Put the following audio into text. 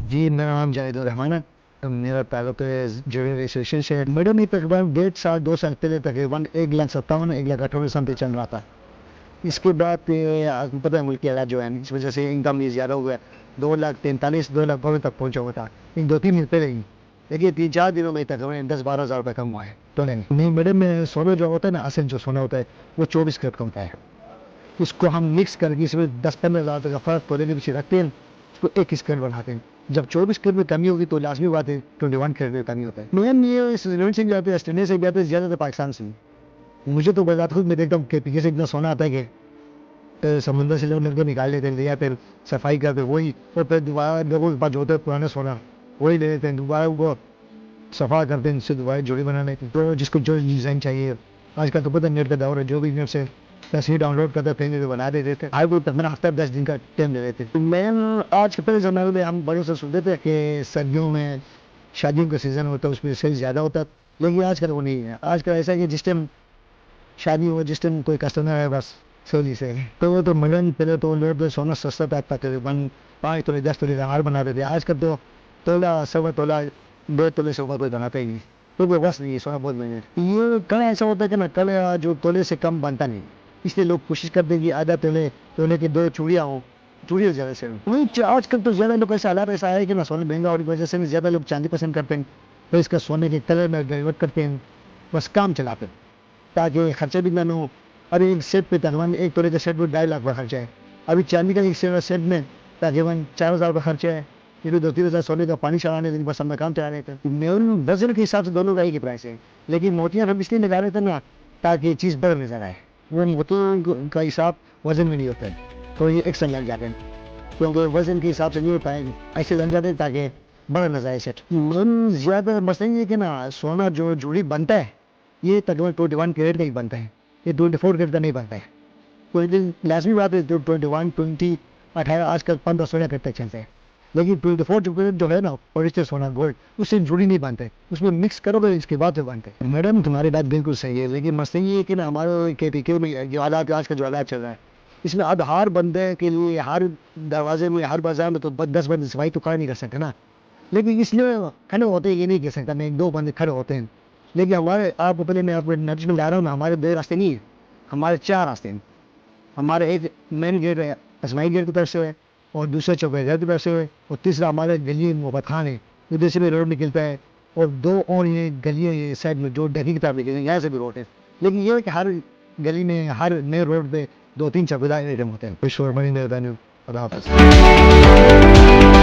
जी, मेरा नाम जाहिदुर रहमान है। मेरा ताल्लुक जुर्री रजिस्ट्रेशन से। मैडम ये तकरीबन 1.5 साल 2 साल पहले तकरीबन 1,57,000 1,58,000 समथिंग चल रहा था। इसके बाद आपको पता है मुल्क की हालात जो है इस वजह से इनकम भी ज़्यादा हुआ है। 2,43,000 2,00,000 तक पहुँचा हुआ था इन 2-3 दिन पहले ही। देखिए 3-4 दिनों में तकरीबन 10-12 हज़ार रुपये कम हुआ है तोले में। नहीं मैडम, सोना जो होता है ना, असल जो सोना होता है वो 24 कैरेट का होता है। उसको हम मिक्स करके इसमें 10-15 हज़ार तक का फ़र्क तोले के पीछे रखते हैं, उसको 21 कैरेट बनाते हैं। जब 24 कैरेट में कमी होगी तो लाजमी बात है 21 कैरेट में कमी होता है। मैम ये स्विट्जरलैंड से भी आते हैं, ऑस्ट्रेलिया से भी आते हैं, ज़्यादातर पाकिस्तान से। मुझे तो बता खुद मैं देखता हूँ कि पीछे से इतना सोना आता है कि समुद्र से लोग लड़के निकाल लेते हैं या फिर सफाई करते वही, और फिर दोबारा लोगों के पास जो होता है पुराना सोना वही ले लेते हैं, दोबारा वो सफा करते हैं, इससे दोबारा जोड़ी बना लेते हैं। तो जिसको जो डिज़ाइन चाहिए, आजकल तो पता नेट का दौर है, जो भी नेट से तस्वीर डाउनलोड करते फिर बना देते थे। आज वो तकरीबन हफ्ता 10 दिन का टाइम ले लेते। तो मैं आज के पहले ज़माने में हम बड़ों से सुनते थे कि सर्दियों में शादियों का सीज़न होता है उसमें सेल ज़्यादा होता है, लेकिन आजकल वो नहीं है। आजकल ऐसा है कि जिस टाइम शादी हो, जिस टाइम कोई कस्टमर है बस सोनी से तो वो तो मगन पहले तो लोग तो सोना सस्ता पैक पाते थे, 5 तोले 10 तोले का हार बनाते थे। आजकल तो तोला 1.25 तोला 2 तोले से ऊपर कोई बनाता ही नहीं, तो कोई बस नहीं है, सोना बहुत महंगा है। ये कल ऐसा होता है कि ना कल जो तोले से कम बनता नहीं, इसलिए लोग कोशिश करते हैं कि आधा तोले तोले की 2 चूड़ियाँ हों, चूड़ियाँ ज़्यादा से वही। आजकल तो ज़्यादा लोग ऐसा हालात ऐसा है कि ना सोना महंगा होने की वजह से ज़्यादा लोग चांदी पसंद करते हैं, तो इसका सोने के कलर में डाइवर्ट करते हैं, बस काम चलाते हैं ताकि खर्चा भी ना हो। अरे एक सेट पे तकरीबन 1 तोले का सेट में 2.5 लाख का खर्चा है। अभी चांदी का एक सेट में तकरीबन 4,000 का खर्चा है। ये तो 2-3 हज़ार सोने का पानी चढ़ाने के बस अपना काम चलाने का। मेरे डजन के हिसाब से दोनों का एक ही प्राइस है, लेकिन मोतियाँ हम इसलिए लगा रहे थे ना ताकि चीज़ बड़ नजर आए। वो मोतियों का हिसाब वजन में नहीं होता है, तो ये एक संग लग जाते हैं, क्योंकि वजन के हिसाब से नहीं हो पाएंगे, ऐसे लग जाते हैं ताकि बड़ा नजर आए सेट। ज़्यादा मसला ये है कि ना सोना जो जूड़ी बनता है ये तकरीबन 21 कैरेट का ही बनता है, ये 24 कैरेट का नहीं बनता है। कोई दिन लाजमी बात है, जो 21 20 18 आजकल 15-16 कैरेट तक चलते हैं, लेकिन 24 कैरेट जो है ना ओरिजिनल सोना गोल्ड उससे जुड़ी नहीं बनते हैं, उसमें मिक्स करोगे इसके बाद से बनते हैं। मैडम तुम्हारी बात बिल्कुल सही है, लेकिन मसला ये है कि ना हमारे KPK में जो हालात आज का जो हालात चल रहा है इसमें अब हर बंदे के लिए हर दरवाजे में हर बाजार में तो 10 बंदे सफाई तो खड़ा नहीं कर सकते ना, लेकिन इसलिए खड़े होते हैं ये नहीं कह सकता मैं, 1-2 बंदे खड़े होते हैं। लेकिन हमारे आपको पहले मैं आपको नजर में ला रहा हूँ ना, हमारे 2 रास्ते नहीं है, हमारे 4 रास्ते हैं। हमारे एक मेन गेट है इस्माइल गेट की तरफ से है, और दूसरा चौकीदार की तरफ से है, और तीसरा हमारे गली मोहब्बत खान है उधर से भी रोड निकलता है, और 2 और ये गलियाँ ये साइड में जो डगी की तरफ निकलती है यहाँ से भी रोड है। लेकिन ये है कि हर गली में हर नए रोड पे 2-3 चौकीदार होते हैं। खुश हो, बड़ी मेहरबानी, अल्लाह हाफ़िज़।